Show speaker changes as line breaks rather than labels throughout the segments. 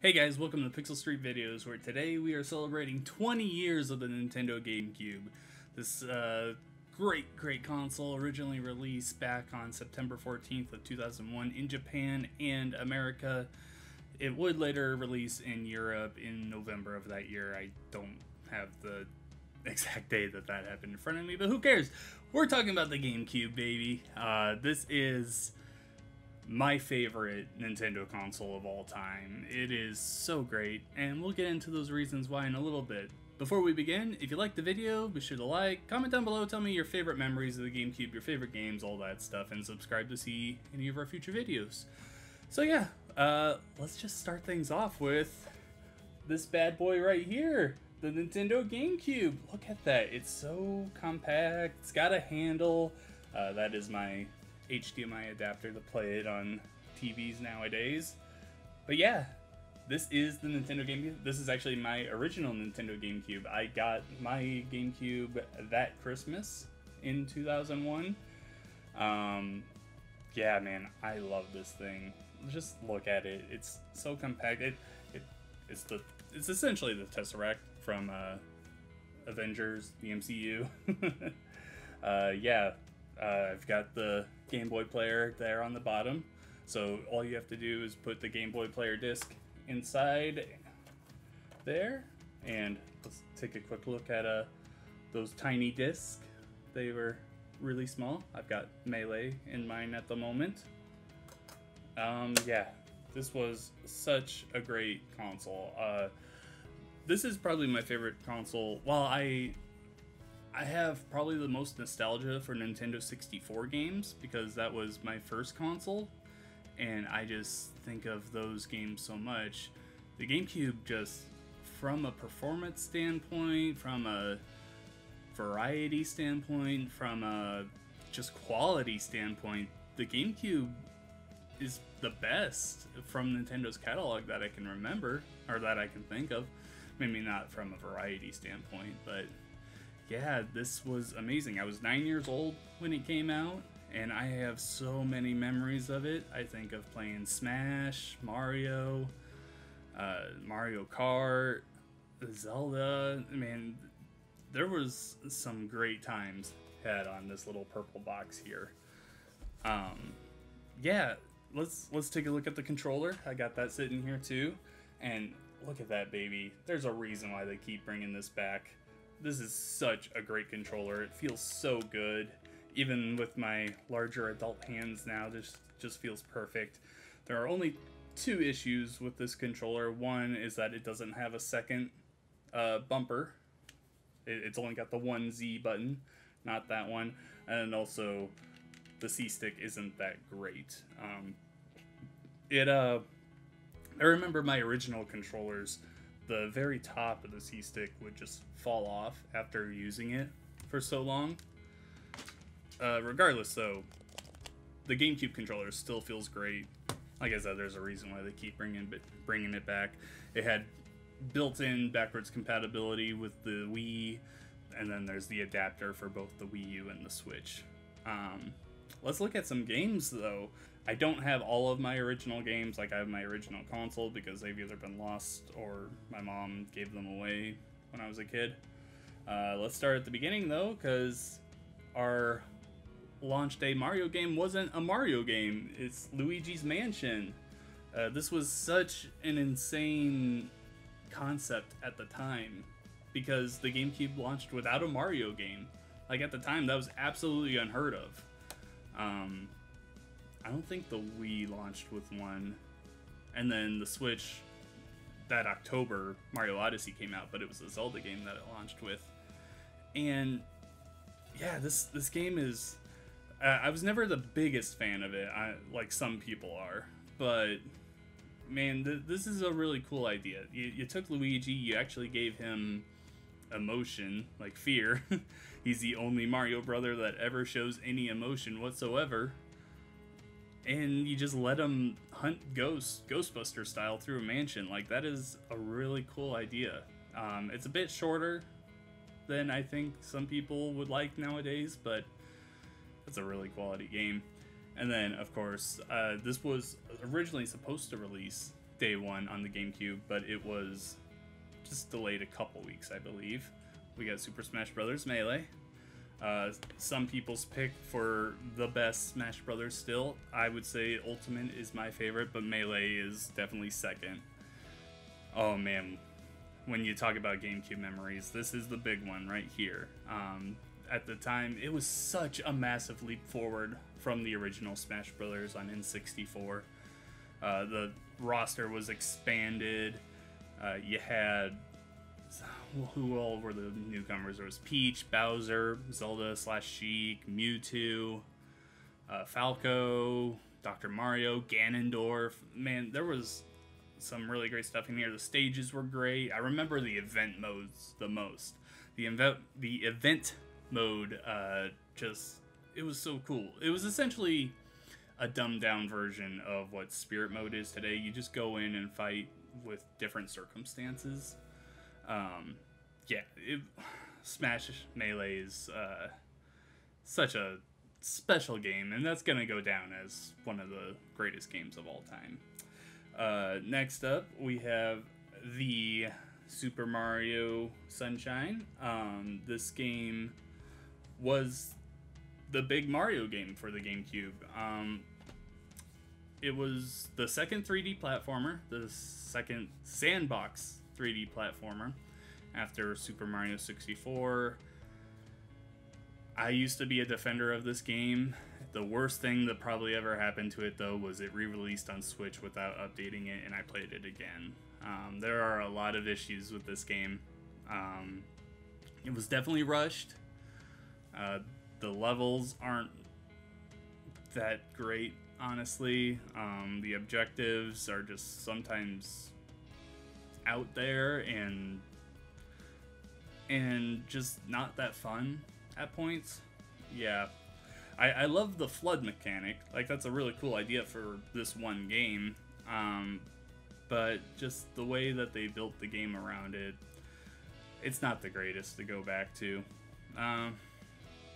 Hey guys, welcome to Pixel Street Videos, where today we are celebrating 20 years of the Nintendo GameCube. This great console, originally released back on September 14th of 2001 in Japan and America. It would later release in Europe in November of that year. I don't have the exact day that happened in front of me, but who cares? We're talking about the GameCube, baby. This is my favorite Nintendo console of all time. It is so great, and we'll get into those reasons why in a little bit. Before we begin, if you liked the video, be sure to like, comment down below, tell me your favorite memories of the GameCube, your favorite games, all that stuff, and subscribe to see any of our future videos. So yeah, let's just start things off with this bad boy right here, the Nintendo GameCube. Look at that, it's so compact, it's got a handle, that is my HDMI adapter to play it on TVs nowadays. But yeah, this is the Nintendo GameCube. This is actually my original Nintendo GameCube. I got my GameCube that Christmas in 2001. Yeah, man, I love this thing. Just look at it. It's so compact. It's essentially the Tesseract from Avengers, the MCU. Yeah. I've got the Game Boy player there on the bottom, so all you have to do is put the Game Boy player disc inside there, and let's take a quick look at those tiny discs. They were really small. I've got Melee in mine at the moment. Yeah, this was such a great console. This is probably my favorite console. Well, I have probably the most nostalgia for Nintendo 64 games because that was my first console, and I just think of those games so much. The GameCube, just from a performance standpoint, from a variety standpoint, from a just quality standpoint, the GameCube is the best from Nintendo's catalog that I can remember, or that I can think of. Maybe not from a variety standpoint, but yeah, this was amazing. I was 9 years old when it came out, and I have so many memories of it. I think of playing Smash, Mario, Mario Kart, Zelda. Man, there was some great times had on this little purple box here. Yeah, let's take a look at the controller. I got that sitting here too, and look at that, baby. There's a reason why they keep bringing this back. This is such a great controller. It feels so good. Even with my larger adult hands now, this just feels perfect. There are only two issues with this controller. One is that it doesn't have a second bumper. It's only got the one Z button, not that one. And also, the C-stick isn't that great. I remember my original controllers, the very top of the C-stick would just fall off after using it for so long. Regardless, though, the GameCube controller still feels great. Like I said, there's a reason why they keep bringing it back. It had built-in backwards compatibility with the Wii, and then there's the adapter for both the Wii U and the Switch. Let's look at some games, though. I don't have all of my original games. Like, I have my original console because they've either been lost or my mom gave them away when I was a kid. Let's start at the beginning, though, because our launch day Mario game wasn't a Mario game. It's Luigi's Mansion. This was such an insane concept at the time because the GameCube launched without a Mario game. Like, at the time, that was absolutely unheard of. I don't think the Wii launched with one, and then the Switch, that October, Mario Odyssey came out, but it was a Zelda game that it launched with. And yeah, this game is, I was never the biggest fan of it, like some people are, but man, this is a really cool idea. You took Luigi, you actually gave him emotion, like fear. He's the only Mario brother that ever shows any emotion whatsoever. And you just let him hunt ghosts, Ghostbuster style, through a mansion. Like, that is a really cool idea. It's a bit shorter than I think some people would like nowadays, but it's a really quality game. And then, of course, this was originally supposed to release day one on the GameCube, but it was just delayed a couple weeks, I believe. We got Super Smash Bros. Melee. Some people's pick for the best Smash Brothers still. I would say Ultimate is my favorite, but Melee is definitely second. Oh man, when you talk about GameCube memories, this is the big one right here. At the time, it was such a massive leap forward from the original Smash Brothers on N64. The roster was expanded. You had... who all were the newcomers? There was Peach, Bowser, Zelda / Sheik, Mewtwo, Falco, Dr. Mario, Ganondorf. Man, there was some really great stuff in here. The stages were great. I remember the event modes the most. The event mode, it was so cool. It was essentially a dumbed down version of what Spirit mode is today. You just go in and fight with different circumstances. Yeah, Smash Melee is such a special game, and that's gonna go down as one of the greatest games of all time. Next up, we have the Super Mario Sunshine. This game was the big Mario game for the GameCube. It was the second 3D platformer, the second sandbox 3D platformer after Super Mario 64. I used to be a defender of this game. The worst thing that probably ever happened to it, though, was it re-released on Switch without updating it, and I played it again. There are a lot of issues with this game. It was definitely rushed. The levels aren't that great, honestly. The objectives are just sometimes out there and just not that fun at points. Yeah, I love the flood mechanic. Like, that's a really cool idea for this one game. But just the way that they built the game around it, it's not the greatest to go back to.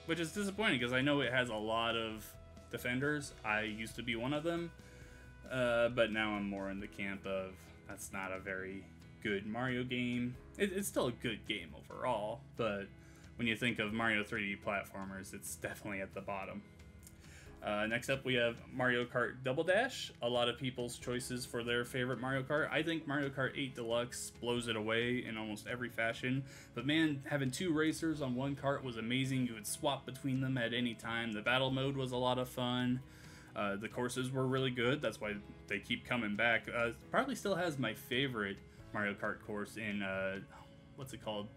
Which is disappointing, because I know it has a lot of defenders. I used to be one of them. But now I'm more in the camp of, that's not a very good Mario game. It's still a good game overall, but when you think of Mario 3D platformers, it's definitely at the bottom. Next up, we have Mario Kart Double Dash. A lot of people's choices for their favorite Mario Kart. I think Mario Kart 8 Deluxe blows it away in almost every fashion. But man, having two racers on one kart was amazing. You would swap between them at any time. The battle mode was a lot of fun. The courses were really good. That's why they keep coming back. Probably still has my favorite Mario Kart course in, what's it called?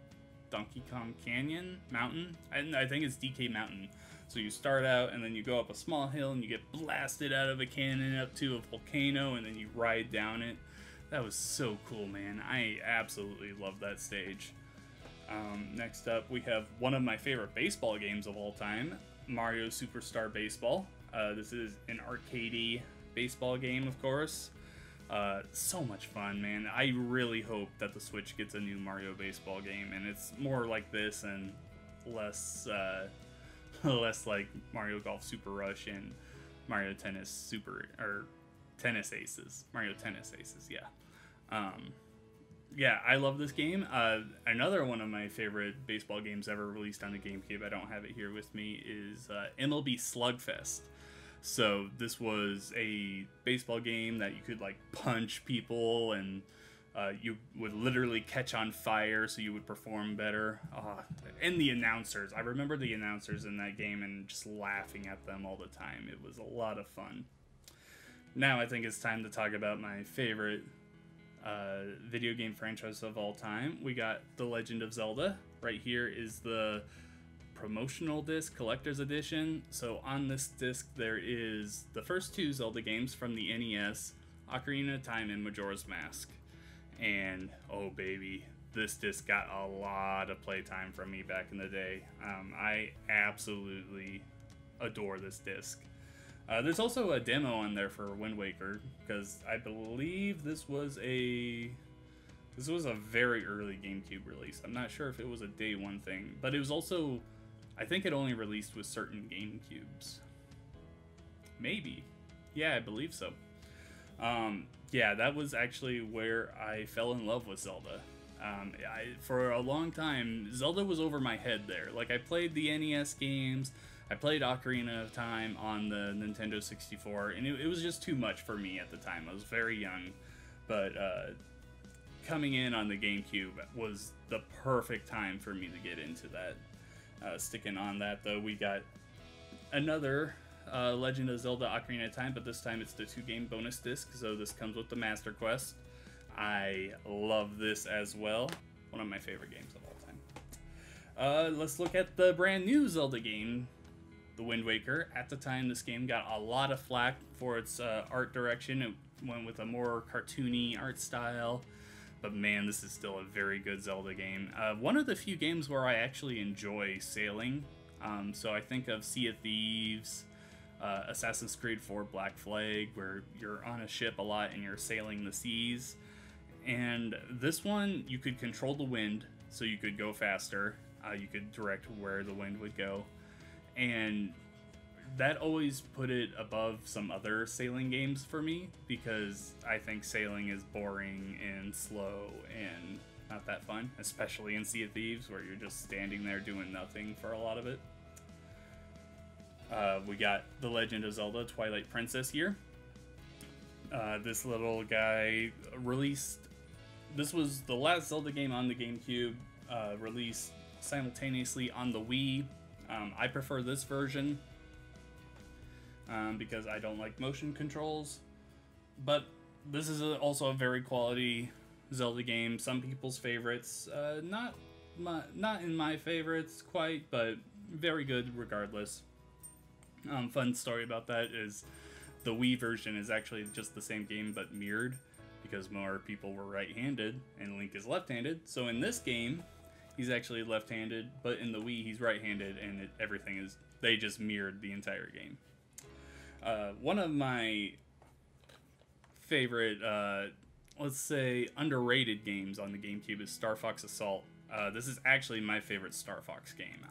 Donkey Kong Canyon? Mountain? I think it's DK Mountain. So you start out, and then you go up a small hill, and you get blasted out of a cannon up to a volcano, and then you ride down it. That was so cool, man. I absolutely love that stage. Next up, we have one of my favorite baseball games of all time, Mario Superstar Baseball. This is an arcadey baseball game, of course. So much fun, man. I really hope that the Switch gets a new Mario baseball game, and it's more like this and less less like Mario Golf Super Rush and Mario Tennis Tennis Aces. Mario Tennis Aces, yeah. Yeah, I love this game. Another one of my favorite baseball games ever released on the GameCube, I don't have it here with me, is MLB Slugfest. So this was a baseball game that you could like punch people, and you would literally catch on fire, so you would perform better. And the announcers, I remember the announcers in that game and just laughing at them all the time. It was a lot of fun. Now I think it's time to talk about my favorite video game franchise of all time. We got The Legend of Zelda. Right here is the promotional disc, collector's edition. So on this disc there is the first two Zelda games from the NES, Ocarina of Time and Majora's Mask. And oh baby, this disc got a lot of playtime from me back in the day. I absolutely adore this disc. There's also a demo on there for Wind Waker, because I believe this was a very early GameCube release. I'm not sure if it was a day one thing, but it was also, I think it only released with certain GameCubes. Maybe. Yeah, I believe so. Yeah, that was actually where I fell in love with Zelda. For a long time, Zelda was over my head there. Like, I played the NES games, I played Ocarina of Time on the Nintendo 64, and it was just too much for me at the time. I was very young, but coming in on the GameCube was the perfect time for me to get into that. Sticking on that, though, we got another Legend of Zelda Ocarina of Time, but this time it's the 2-game bonus disc, so this comes with the Master Quest. I love this as well. One of my favorite games of all time. Let's look at the brand new Zelda game, The Wind Waker. At the time, this game got a lot of flack for its art direction. It went with a more cartoony art style, but man, this is still a very good Zelda game. One of the few games where I actually enjoy sailing. So I think of Sea of Thieves, Assassin's Creed 4 Black Flag, where you're on a ship a lot and you're sailing the seas. And this one, you could control the wind, so you could go faster. You could direct where the wind would go. And that always put it above some other sailing games for me, because I think sailing is boring and slow and not that fun, especially in Sea of Thieves, where you're just standing there doing nothing for a lot of it. We got The Legend of Zelda Twilight Princess here. This little guy released... This was the last Zelda game on the GameCube, released simultaneously on the Wii. I prefer this version because I don't like motion controls, but this is also a very quality Zelda game. Some people's favorites, not in my favorites quite, but very good regardless. Fun story about that is the Wii version is actually just the same game but mirrored, because more people were right-handed and Link is left-handed. So in this game, he's actually left-handed, but in the Wii, he's right-handed, and everything is... They just mirrored the entire game. One of my favorite, let's say, underrated games on the GameCube is Star Fox Assault. This is actually my favorite Star Fox game.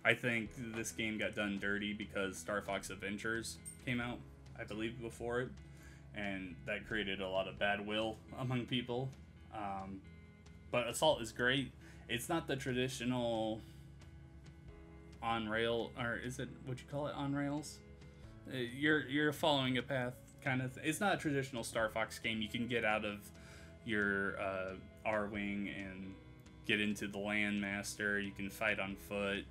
I think this game got done dirty because Star Fox Adventures came out, I believe, before it, and that created a lot of bad will among people. But Assault is great. It's not the traditional on-rail, or is it, would you call it on-rails? You're following a path, kind of. It's not a traditional Star Fox game. You can get out of your R-Wing and get into the Landmaster. You can fight on foot.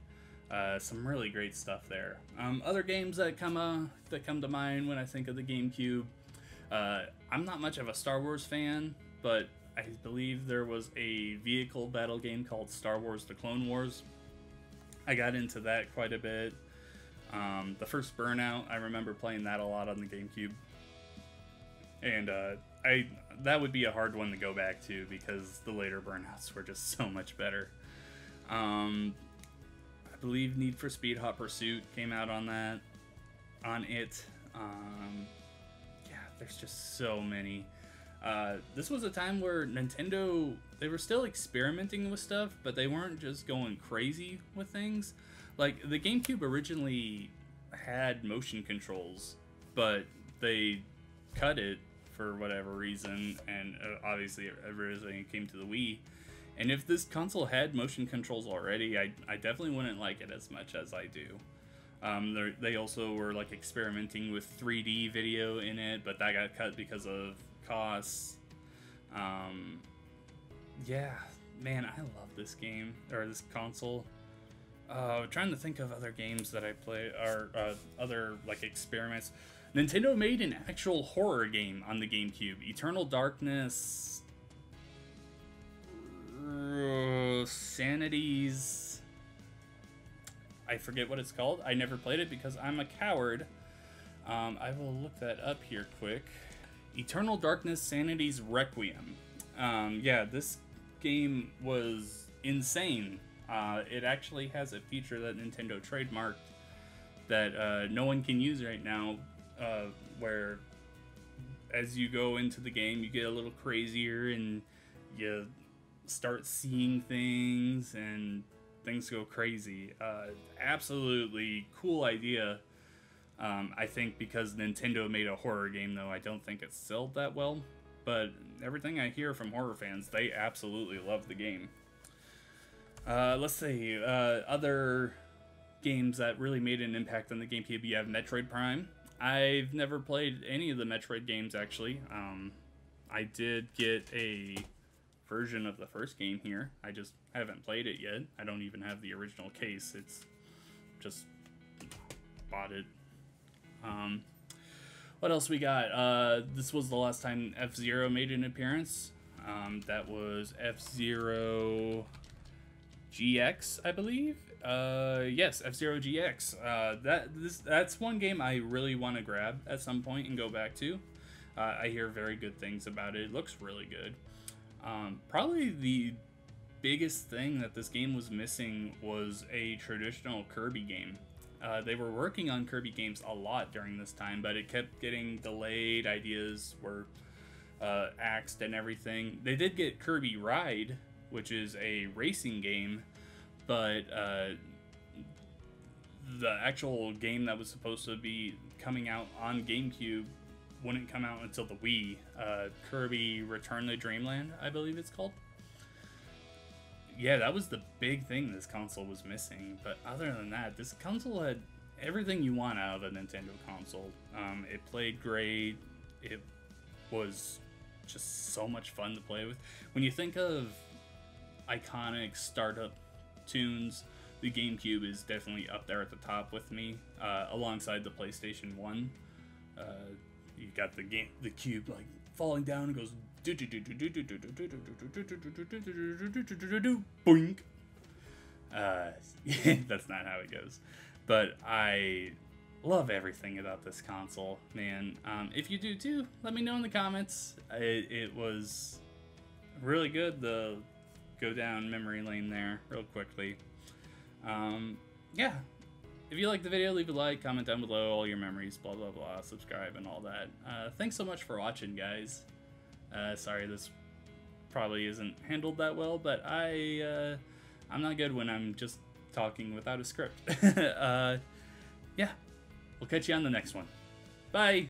Some really great stuff there. Other games that come to mind when I think of the GameCube. I'm not much of a Star Wars fan, but I believe there was a vehicle battle game called Star Wars: The Clone Wars. I got into that quite a bit. The first Burnout, I remember playing that a lot on the GameCube. And that would be a hard one to go back to because the later Burnouts were just so much better. I believe Need for Speed Hot Pursuit came out on it. Yeah, there's just so many. This was a time where Nintendo, they were still experimenting with stuff, but they weren't just going crazy with things. Like, the GameCube originally had motion controls, but they cut it for whatever reason, and obviously everything came to the Wii. And if this console had motion controls already, I definitely wouldn't like it as much as I do. They also were like experimenting with 3D video in it, but that got cut because of costs. Yeah, man, I love this game, or this console. Trying to think of other games that I play, or other like experiments. Nintendo made an actual horror game on the GameCube. Eternal Darkness, Sanity's... I forget what it's called. I never played it because I'm a coward. I will look that up here quick. Eternal Darkness, Sanity's Requiem. Yeah, this game was insane. It actually has a feature that Nintendo trademarked that no one can use right now, where as you go into the game, you get a little crazier and you start seeing things and things go crazy. Absolutely cool idea. I think because Nintendo made a horror game, though, I don't think it's sold that well. But everything I hear from horror fans, they absolutely love the game. Let's see, other games that really made an impact on the GameCube. You have Metroid Prime. I've never played any of the Metroid games, actually. I did get a version of the first game here. I just haven't played it yet. I don't even have the original case. It's just bought it. What else we got? This was the last time F-Zero made an appearance. That was F-Zero GX, I believe. Yes, F-Zero GX. That's one game I really want to grab at some point and go back to. I hear very good things about it. It looks really good. Probably the biggest thing that this game was missing was a traditional Kirby game. They were working on Kirby games a lot during this time, but it kept getting delayed. Ideas were axed and everything. They did get Kirby Ride, which is a racing game, but the actual game that was supposed to be coming out on GameCube wouldn't come out until the Wii. Kirby Return to Dreamland, I believe it's called. Yeah, that was the big thing this console was missing. But other than that, this console had everything you want out of a Nintendo console. It played great. It was just so much fun to play with. When you think of iconic startup tunes, the GameCube is definitely up there at the top with me, alongside the PlayStation 1. You got the cube like falling down and goes boink. That's not how it goes, but I love everything about this console, man. If you do too, let me know in the comments. It was really good to go down memory lane there real quickly. Yeah. If you liked the video, leave a like, comment down below all your memories, blah blah blah, subscribe and all that. Thanks so much for watching, guys. Sorry this probably isn't handled that well, but I'm not good when I'm just talking without a script. Yeah, we'll catch you on the next one. Bye!